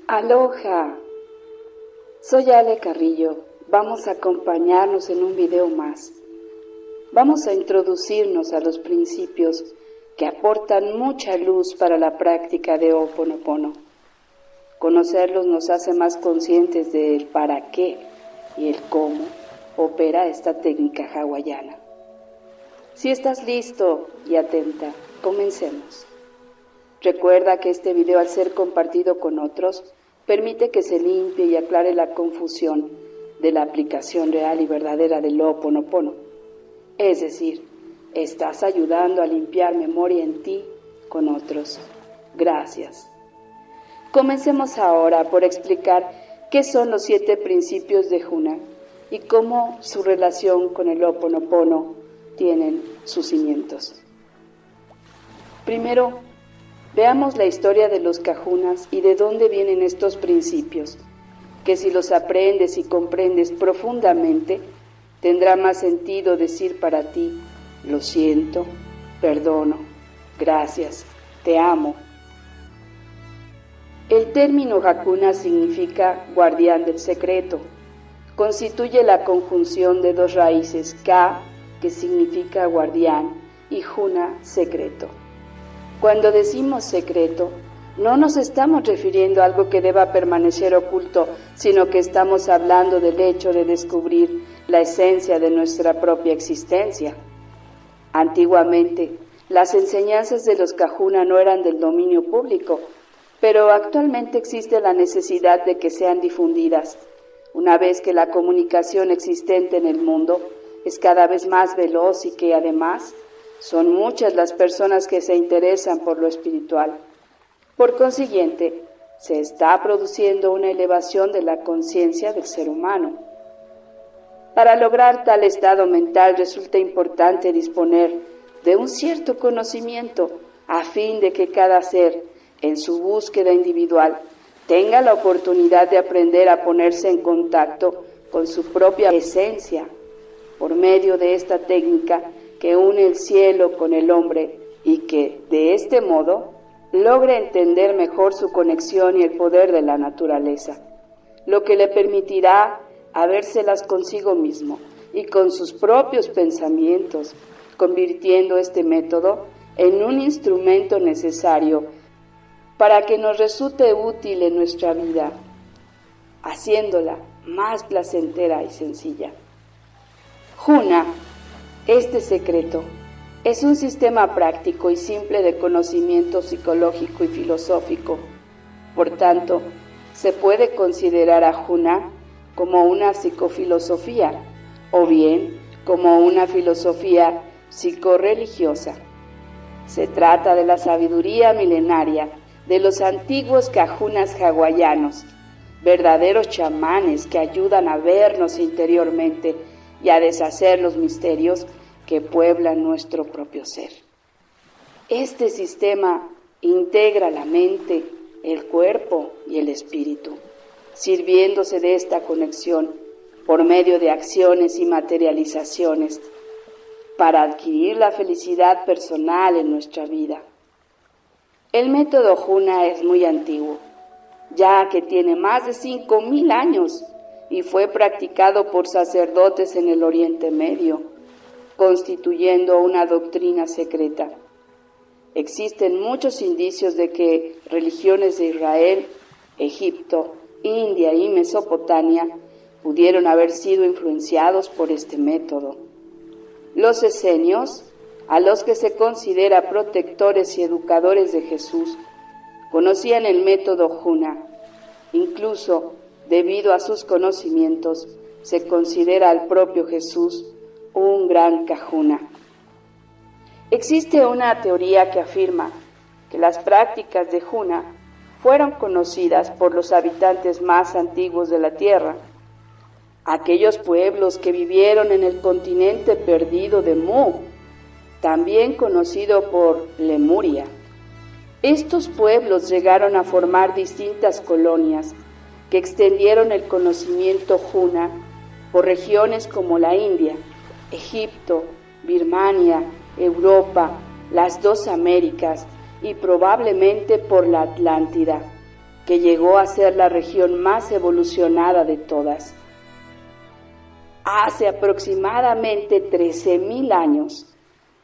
Aloha, soy Ale Carrillo. Vamos a acompañarnos en un video más. Vamos a introducirnos a los principios que aportan mucha luz para la práctica de Ho'oponopono. Conocerlos nos hace más conscientes del para qué y el cómo opera esta técnica hawaiana. Si estás listo y atenta, comencemos. Recuerda que este video, al ser compartido con otros, permite que se limpie y aclare la confusión de la aplicación real y verdadera del Ho'oponopono. Es decir, estás ayudando a limpiar memoria en ti con otros. Gracias. Comencemos ahora por explicar qué son los 7 principios de Huna y cómo su relación con el Ho'oponopono tienen sus cimientos. Primero, veamos la historia de los kahunas y de dónde vienen estos principios, que si los aprendes y comprendes profundamente, tendrá más sentido decir para ti: lo siento, perdono, gracias, te amo. El término Hakuna significa guardián del secreto. Constituye la conjunción de 2 raíces, Ka, que significa guardián, y Huna, secreto. Cuando decimos secreto, no nos estamos refiriendo a algo que deba permanecer oculto, sino que estamos hablando del hecho de descubrir la esencia de nuestra propia existencia. Antiguamente, las enseñanzas de los kahuna no eran del dominio público, pero actualmente existe la necesidad de que sean difundidas, una vez que la comunicación existente en el mundo es cada vez más veloz y que además son muchas las personas que se interesan por lo espiritual. Por consiguiente, se está produciendo una elevación de la conciencia del ser humano. Para lograr tal estado mental resulta importante disponer de un cierto conocimiento a fin de que cada ser, en su búsqueda individual, tenga la oportunidad de aprender a ponerse en contacto con su propia esencia por medio de esta técnica que une el cielo con el hombre y que, de este modo, logre entender mejor su conexión y el poder de la naturaleza, lo que le permitirá habérselas consigo mismo y con sus propios pensamientos, convirtiendo este método en un instrumento necesario para que nos resulte útil en nuestra vida, haciéndola más placentera y sencilla. Huna, este secreto, es un sistema práctico y simple de conocimiento psicológico y filosófico. Por tanto, se puede considerar a Huna como una psicofilosofía o bien como una filosofía psicorreligiosa. Se trata de la sabiduría milenaria de los antiguos kahunas hawaianos, verdaderos chamanes que ayudan a vernos interiormente y a deshacer los misterios que pueblan nuestro propio ser. Este sistema integra la mente, el cuerpo y el espíritu, sirviéndose de esta conexión por medio de acciones y materializaciones para adquirir la felicidad personal en nuestra vida. El método Huna es muy antiguo, ya que tiene más de 5,000 años y fue practicado por sacerdotes en el Oriente Medio, constituyendo una doctrina secreta. Existen muchos indicios de que religiones de Israel, Egipto, India y Mesopotamia pudieron haber sido influenciados por este método. Los esenios, a los que se considera protectores y educadores de Jesús, conocían el método Huna. Incluso, debido a sus conocimientos, se considera al propio Jesús un gran kahuna. Existe una teoría que afirma que las prácticas de Huna fueron conocidas por los habitantes más antiguos de la Tierra, aquellos pueblos que vivieron en el continente perdido de Mu, también conocido por Lemuria. Estos pueblos llegaron a formar distintas colonias que extendieron el conocimiento Huna por regiones como la India, Egipto, Birmania, Europa, las 2 Américas y probablemente por la Atlántida. que llegó a ser la región más evolucionada de todas. Hace aproximadamente 13.000 años,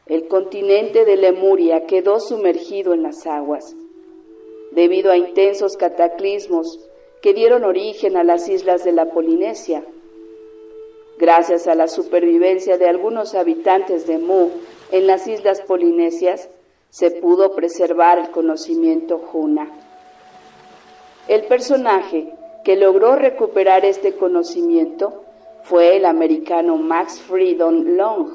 el continente de Lemuria quedó sumergido en las aguas, debido a intensos cataclismos que dieron origen a las islas de la Polinesia. Gracias a la supervivencia de algunos habitantes de Mu en las islas polinesias, se pudo preservar el conocimiento Huna. El personaje que logró recuperar este conocimiento fue el americano Max Freedom Long,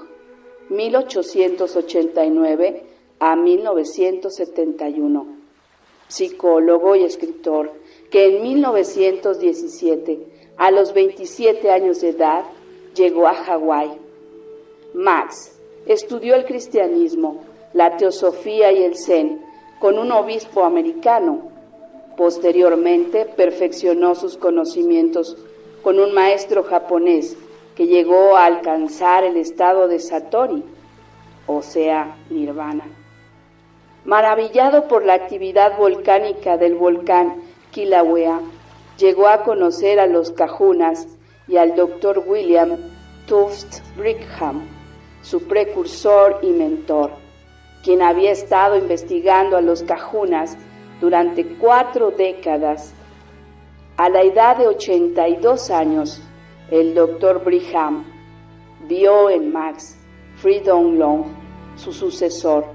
1889 a 1971, psicólogo y escritor que en 1917, a los 27 años de edad, llegó a Hawái. Max estudió el cristianismo, la teosofía y el zen con un obispo americano. Posteriormente perfeccionó sus conocimientos con un maestro japonés que llegó a alcanzar el estado de Satori, o sea, nirvana. Maravillado por la actividad volcánica del volcán Kilauea, llegó a conocer a los Kahunas y al Dr. William Tufts Brigham, su precursor y mentor, quien había estado investigando a los Kahunas durante 4 décadas. A la edad de 82 años, el Dr. Brigham vio en Max Freedom Long su sucesor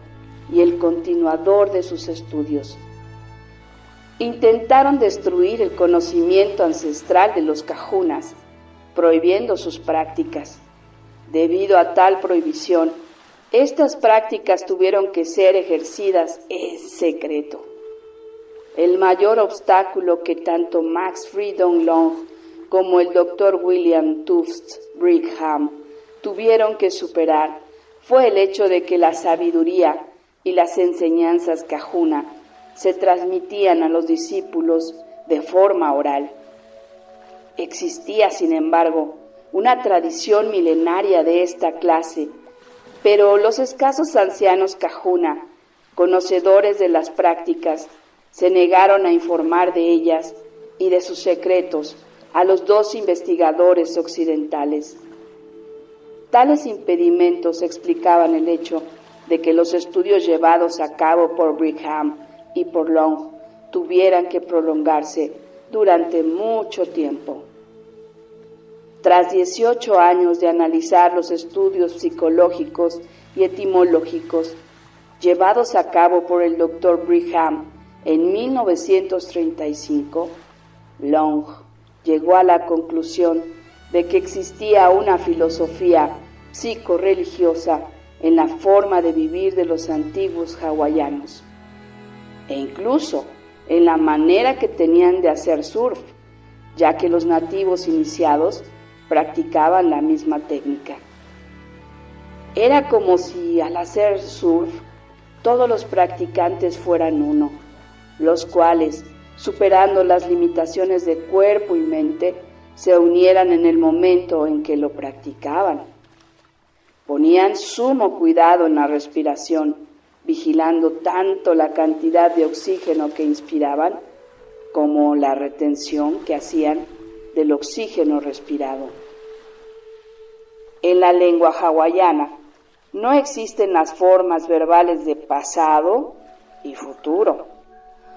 y el continuador de sus estudios. Intentaron destruir el conocimiento ancestral de los Kahunas, prohibiendo sus prácticas. Debido a tal prohibición, estas prácticas tuvieron que ser ejercidas en secreto. El mayor obstáculo que tanto Max Freedom Long como el Dr. William Tufts Brigham tuvieron que superar fue el hecho de que la sabiduría y las enseñanzas Kahuna se transmitían a los discípulos de forma oral. Existía, sin embargo, una tradición milenaria de esta clase, pero los escasos ancianos Kahuna, conocedores de las prácticas, se negaron a informar de ellas y de sus secretos a los 2 investigadores occidentales. Tales impedimentos explicaban el hecho de que los estudios llevados a cabo por Brigham y por Long tuvieran que prolongarse durante mucho tiempo. Tras 18 años de analizar los estudios psicológicos y etimológicos llevados a cabo por el Dr. Brigham en 1935, Long llegó a la conclusión de que existía una filosofía psicorreligiosa en la forma de vivir de los antiguos hawaianos, e incluso en la manera que tenían de hacer surf, ya que los nativos iniciados practicaban la misma técnica. Era como si al hacer surf todos los practicantes fueran uno, los cuales, superando las limitaciones de cuerpo y mente, se unieran en el momento en que lo practicaban. Ponían sumo cuidado en la respiración, vigilando tanto la cantidad de oxígeno que inspiraban como la retención que hacían del oxígeno respirado. En la lengua hawaiana no existen las formas verbales de pasado y futuro.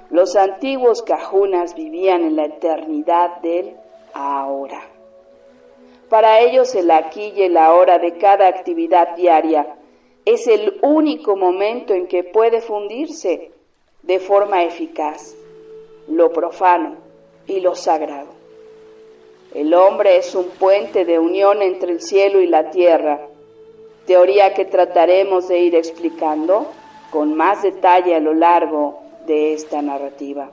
Los antiguos kahunas vivían en la eternidad del ahora. Para ellos el aquí y el ahora de cada actividad diaria es el único momento en que puede fundirse de forma eficaz lo profano y lo sagrado. El hombre es un puente de unión entre el cielo y la tierra, teoría que trataremos de ir explicando con más detalle a lo largo de esta narrativa.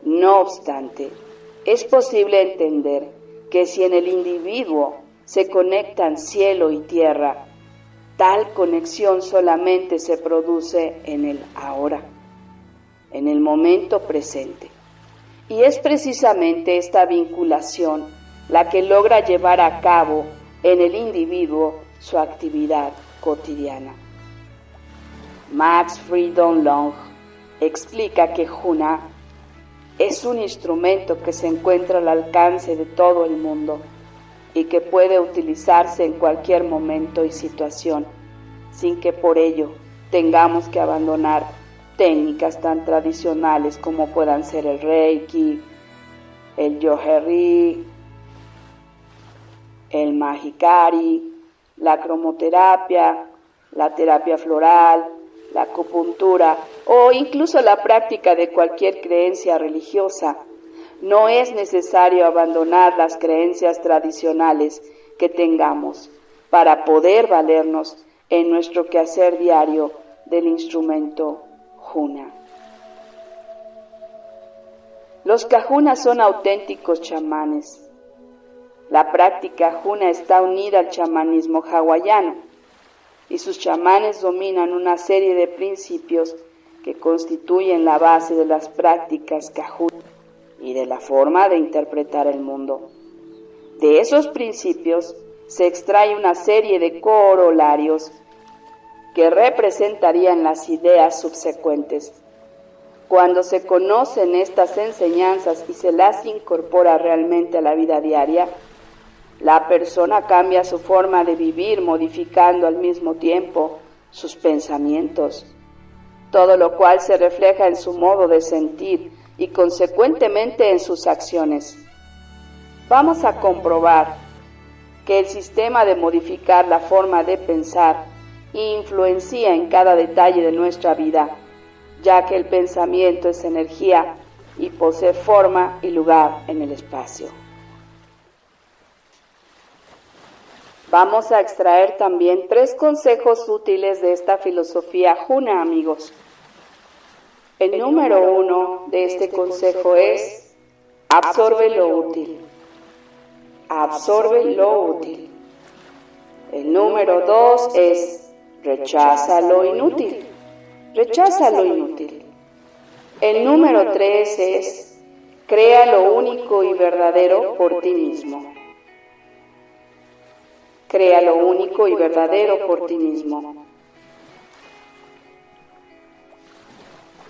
No obstante, es posible entender que si en el individuo se conectan cielo y tierra, tal conexión solamente se produce en el ahora, en el momento presente. Y es precisamente esta vinculación la que logra llevar a cabo en el individuo su actividad cotidiana. Max Freedom Long explica que Huna es un instrumento que se encuentra al alcance de todo el mundo y que puede utilizarse en cualquier momento y situación, sin que por ello tengamos que abandonar técnicas tan tradicionales como puedan ser el Reiki, el Yohei, el Mahikari, la cromoterapia, la terapia floral, la acupuntura o incluso la práctica de cualquier creencia religiosa. No es necesario abandonar las creencias tradicionales que tengamos para poder valernos en nuestro quehacer diario del instrumento Huna. Los kahunas son auténticos chamanes. La práctica Huna está unida al chamanismo hawaiano y sus chamanes dominan una serie de principios que constituyen la base de las prácticas kahuna y de la forma de interpretar el mundo. De esos principios se extrae una serie de corolarios que representarían las ideas subsecuentes. Cuando se conocen estas enseñanzas y se las incorpora realmente a la vida diaria, la persona cambia su forma de vivir, modificando al mismo tiempo sus pensamientos, todo lo cual se refleja en su modo de sentir y consecuentemente en sus acciones. Vamos a comprobar que el sistema de modificar la forma de pensar influencia en cada detalle de nuestra vida, ya que el pensamiento es energía y posee forma y lugar en el espacio. Vamos a extraer también 3 consejos útiles de esta filosofía Huna, amigos. El número 1 de este consejo es: absorbe lo útil. Absorbe lo útil. El número 2 es: rechaza lo inútil. Rechaza lo inútil. El número 3 es: crea lo único y verdadero por ti mismo. Crea lo único y verdadero por ti mismo.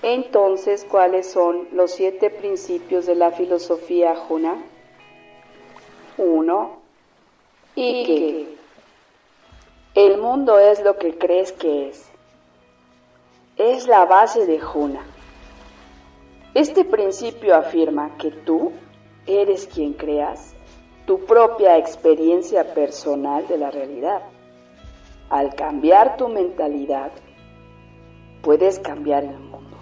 Entonces, ¿cuáles son los 7 principios de la filosofía Huna? 1. Ike. El mundo es lo que crees que es. Es la base de Huna. Este principio afirma que tú eres quien creas tu propia experiencia personal de la realidad. Al cambiar tu mentalidad, puedes cambiar el mundo.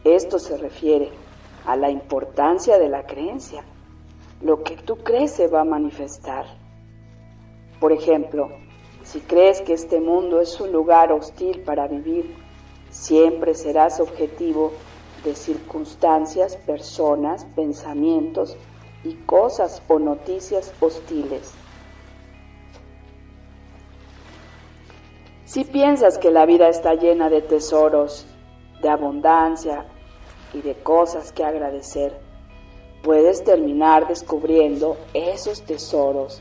Esto se refiere a la importancia de la creencia. Lo que tú crees se va a manifestar. Por ejemplo, si crees que este mundo es un lugar hostil para vivir, siempre serás objetivo de circunstancias, personas, pensamientos y cosas o noticias hostiles. Si piensas que la vida está llena de tesoros, de abundancia y de cosas que agradecer, puedes terminar descubriendo esos tesoros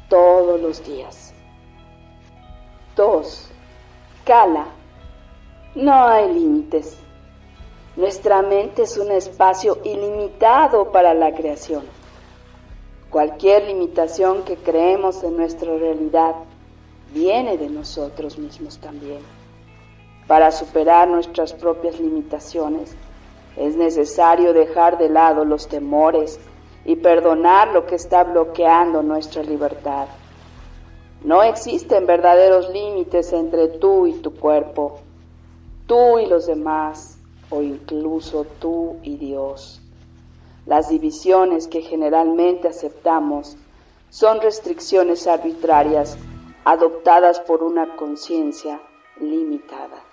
todos los días. 2. Cala. No hay límites. Nuestra mente es un espacio ilimitado para la creación. Cualquier limitación que creemos en nuestra realidad viene de nosotros mismos también. Para superar nuestras propias limitaciones, es necesario dejar de lado los temores y perdonar lo que está bloqueando nuestra libertad. No existen verdaderos límites entre tú y tu cuerpo, tú y los demás, o incluso tú y Dios. Las divisiones que generalmente aceptamos son restricciones arbitrarias adoptadas por una conciencia limitada.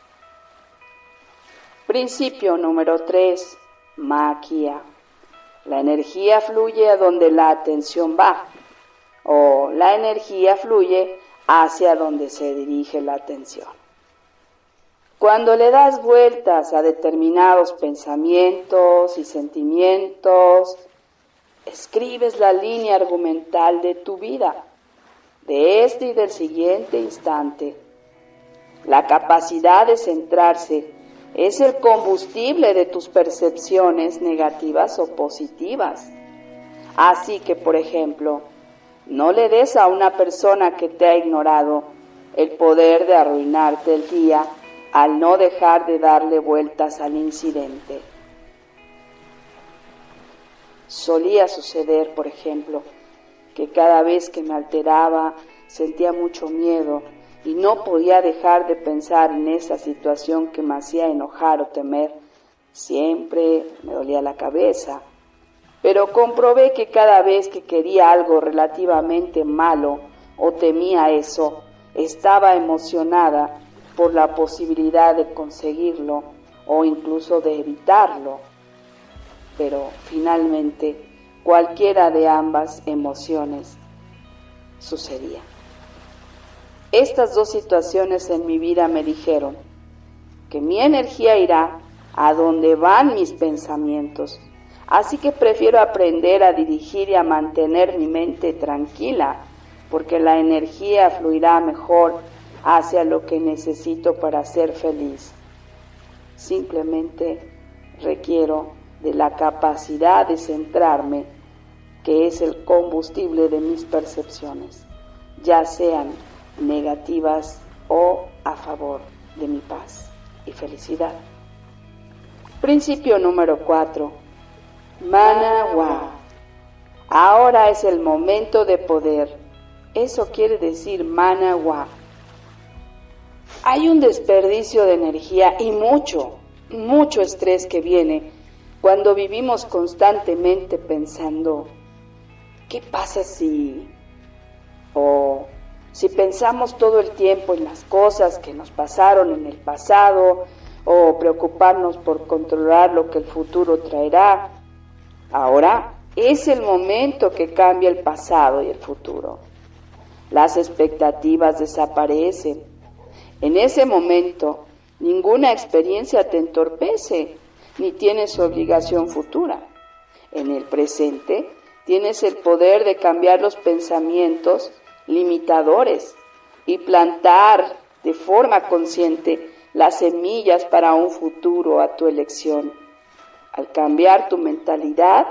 Principio número 3. Maquia. La energía fluye a donde la atención va, o la energía fluye hacia donde se dirige la atención. Cuando le das vueltas a determinados pensamientos y sentimientos, escribes la línea argumental de tu vida, de este y del siguiente instante. La capacidad de centrarse Es el combustible de tus percepciones negativas o positivas. Así que, por ejemplo, no le des a una persona que te ha ignorado el poder de arruinarte el día al no dejar de darle vueltas al incidente. Solía suceder, por ejemplo, que cada vez que me alteraba sentía mucho miedo y no podía dejar de pensar en esa situación que me hacía enojar o temer. Siempre me dolía la cabeza, pero comprobé que cada vez que quería algo relativamente malo o temía eso, estaba emocionada por la posibilidad de conseguirlo o incluso de evitarlo. Pero finalmente, cualquiera de ambas emociones sucedía. Estas dos situaciones en mi vida me dijeron que mi energía irá a donde van mis pensamientos, así que prefiero aprender a dirigir y a mantener mi mente tranquila, porque la energía fluirá mejor hacia lo que necesito para ser feliz. Simplemente requiero de la capacidad de centrarme, que es el combustible de mis percepciones, ya sean negativas o a favor de mi paz y felicidad. Principio número 4. Manawa. Ahora es el momento de poder. Eso quiere decir Manawa. Hay un desperdicio de energía y mucho estrés que viene cuando vivimos constantemente pensando, ¿qué pasa si? O si pensamos todo el tiempo en las cosas que nos pasaron en el pasado, o preocuparnos por controlar lo que el futuro traerá. Ahora es el momento que cambia el pasado y el futuro. Las expectativas desaparecen. En ese momento, ninguna experiencia te entorpece, ni tienes obligación futura. En el presente, tienes el poder de cambiar los pensamientos limitadores y plantar de forma consciente las semillas para un futuro a tu elección. Al cambiar tu mentalidad,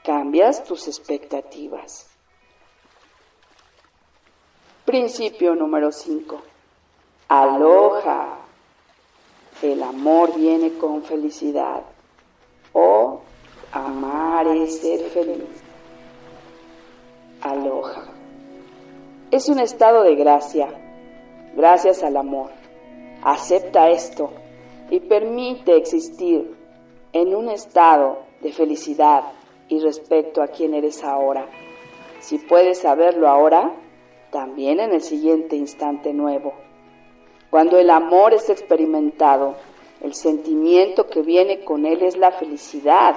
cambias tus expectativas. Principio número 5. Aloha. El amor viene con felicidad. O amar es ser feliz. Aloha. Es un estado de gracia, gracias al amor. Acepta esto y permite existir en un estado de felicidad y respecto a quién eres ahora. Si puedes saberlo ahora, también en el siguiente instante nuevo. Cuando el amor es experimentado, el sentimiento que viene con él es la felicidad,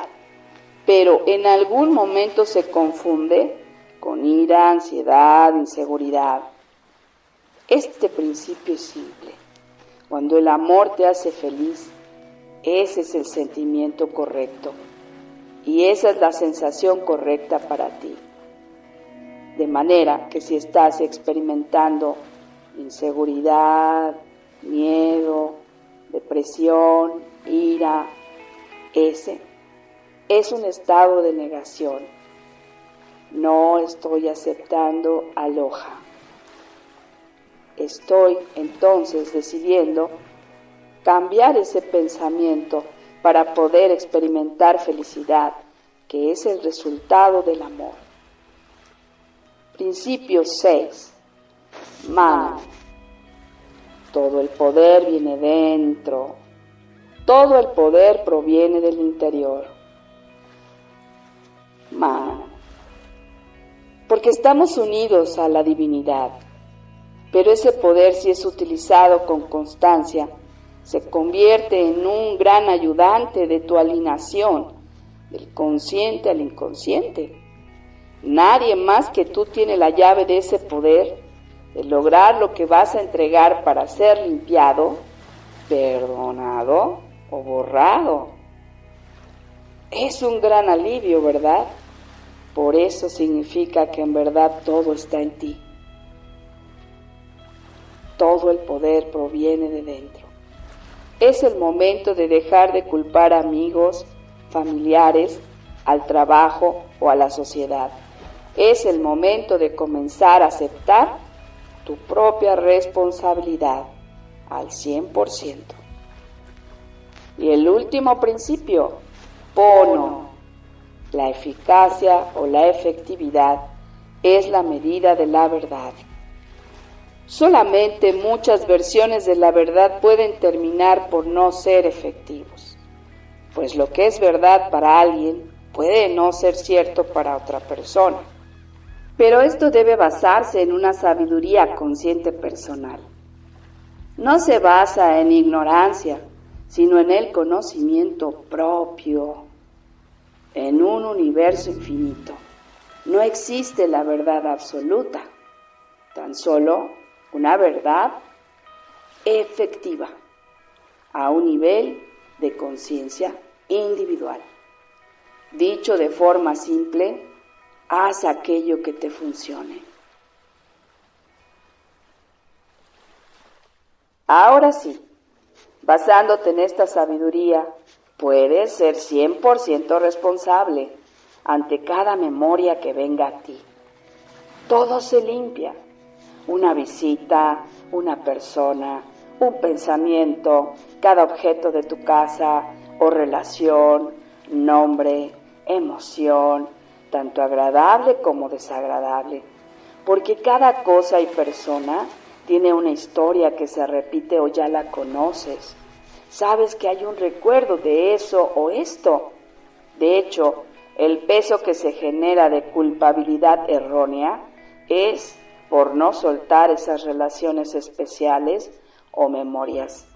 pero en algún momento se confunde con ira, ansiedad, inseguridad. Este principio es simple. Cuando el amor te hace feliz, ese es el sentimiento correcto y esa es la sensación correcta para ti. De manera que si estás experimentando inseguridad, miedo, depresión, ira, ese es un estado de negación. No estoy aceptando aloha. Estoy entonces decidiendo cambiar ese pensamiento para poder experimentar felicidad, que es el resultado del amor. Principio 6. Mana. Todo el poder viene dentro. Todo el poder proviene del interior. Mana. Porque estamos unidos a la divinidad, pero ese poder, si es utilizado con constancia, se convierte en un gran ayudante de tu alineación, del consciente al inconsciente. Nadie más que tú tiene la llave de ese poder, de lograr lo que vas a entregar para ser limpiado, perdonado o borrado. Es un gran alivio, ¿verdad? Por eso significa que en verdad todo está en ti. Todo el poder proviene de dentro. Es el momento de dejar de culpar a amigos, familiares, al trabajo o a la sociedad. Es el momento de comenzar a aceptar tu propia responsabilidad al 100%. Y el último principio, Pono. La eficacia o la efectividad es la medida de la verdad. Solamente muchas versiones de la verdad pueden terminar por no ser efectivos, pues lo que es verdad para alguien puede no ser cierto para otra persona. Pero esto debe basarse en una sabiduría consciente personal. No se basa en ignorancia, sino en el conocimiento propio, en un universo infinito. No existe la verdad absoluta, tan solo una verdad efectiva, a un nivel de conciencia individual. Dicho de forma simple, haz aquello que te funcione. Ahora sí, basándote en esta sabiduría, puedes ser 100% responsable ante cada memoria que venga a ti. Todo se limpia. Una visita, una persona, un pensamiento, cada objeto de tu casa o relación, nombre, emoción, tanto agradable como desagradable. Porque cada cosa y persona tiene una historia que se repite o ya la conoces. Sabes que hay un recuerdo de eso o esto. De hecho, el peso que se genera de culpabilidad errónea es por no soltar esas relaciones especiales o memorias.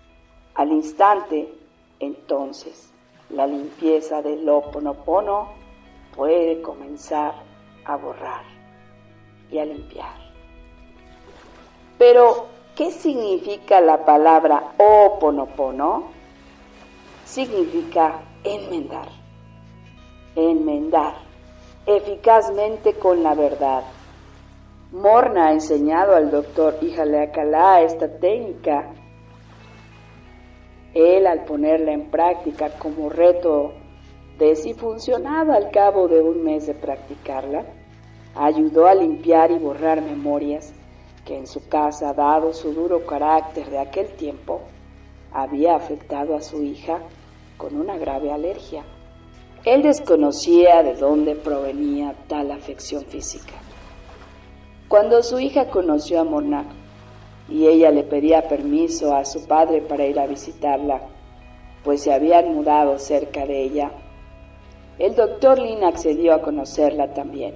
Al instante, entonces, la limpieza del Ho'oponopono puede comenzar a borrar y a limpiar. Pero, ¿qué significa la palabra Ho'oponopono? Significa enmendar. Enmendar eficazmente con la verdad. Morna ha enseñado al doctor Ihaleakala esta técnica. Él, al ponerla en práctica como reto de si funcionaba al cabo de un mes de practicarla, ayudó a limpiar y borrar memorias que en su casa, dado su duro carácter de aquel tiempo, había afectado a su hija con una grave alergia. Él desconocía de dónde provenía tal afección física. Cuando su hija conoció a Morna y ella le pedía permiso a su padre para ir a visitarla, pues se habían mudado cerca de ella, el doctor Lin accedió a conocerla también,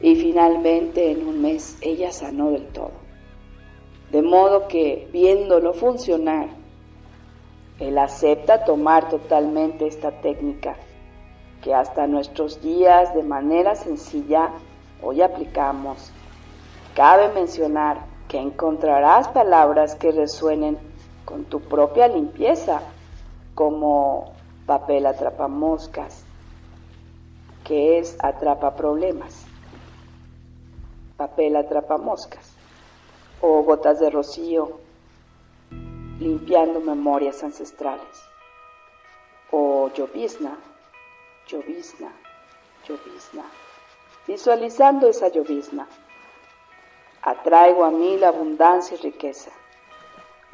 y finalmente en un mes ella sanó del todo. De modo que, viéndolo funcionar, él acepta tomar totalmente esta técnica, que hasta nuestros días de manera sencilla hoy aplicamos. Cabe mencionar que encontrarás palabras que resuenen con tu propia limpieza, como papel atrapamoscas, que es atrapa problemas, papel atrapamoscas, o gotas de rocío, limpiando memorias ancestrales, o llovizna, llovizna, llovizna, visualizando esa llovizna. Atraigo a mí la abundancia y riqueza.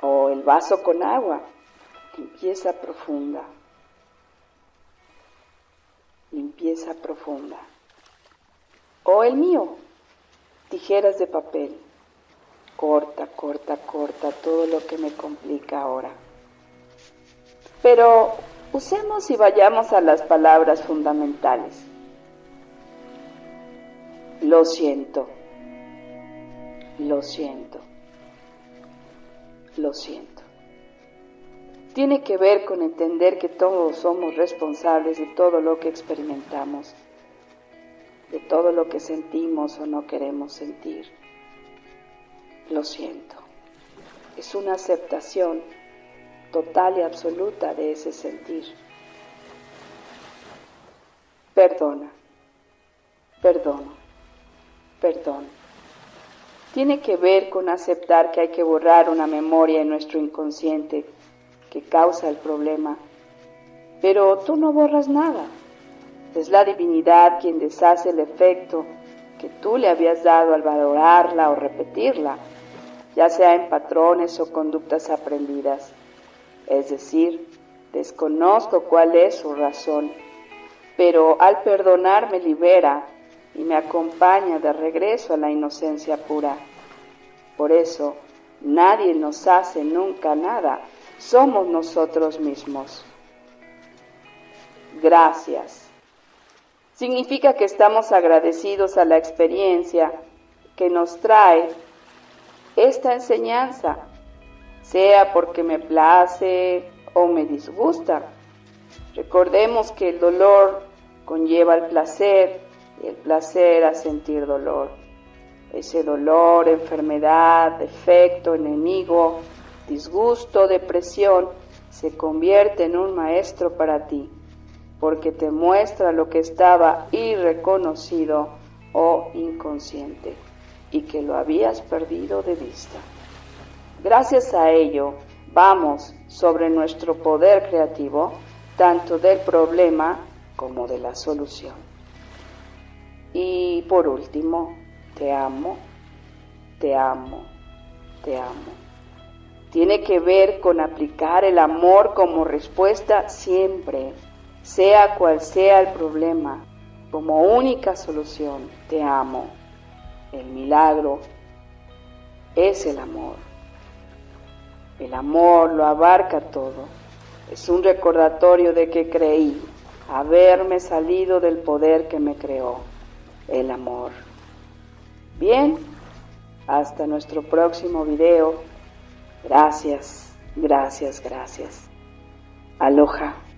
O el vaso con agua, limpieza profunda. Limpieza profunda. O el mío, tijeras de papel. Corta, corta, corta todo lo que me complica ahora. Pero usemos y vayamos a las palabras fundamentales. Lo siento. Lo siento. Lo siento. Tiene que ver con entender que todos somos responsables de todo lo que experimentamos, de todo lo que sentimos o no queremos sentir. Lo siento. Es una aceptación total y absoluta de ese sentir. Perdona. Perdono. Perdón. Tiene que ver con aceptar que hay que borrar una memoria en nuestro inconsciente que causa el problema. Pero tú no borras nada. Es la divinidad quien deshace el efecto que tú le habías dado al valorarla o repetirla, ya sea en patrones o conductas aprendidas. Es decir, desconozco cuál es su razón, pero al perdonar me libera y me acompaña de regreso a la inocencia pura. Por eso, nadie nos hace nunca nada, somos nosotros mismos. Gracias. Significa que estamos agradecidos a la experiencia que nos trae esta enseñanza, sea porque me place o me disgusta. Recordemos que el dolor conlleva el placer y el placer a sentir dolor. Ese dolor, enfermedad, defecto, enemigo, disgusto, depresión, se convierte en un maestro para ti, porque te muestra lo que estaba irreconocido o inconsciente y que lo habías perdido de vista. Gracias a ello, vamos sobre nuestro poder creativo, tanto del problema como de la solución. Y por último, te amo, te amo, te amo. Tiene que ver con aplicar el amor como respuesta siempre, sea cual sea el problema, como única solución. Te amo. El milagro es el amor. El amor lo abarca todo. Es un recordatorio de que creí haberme salido del poder que me creó, el amor. Bien, hasta nuestro próximo video. Gracias, gracias, gracias. Aloha.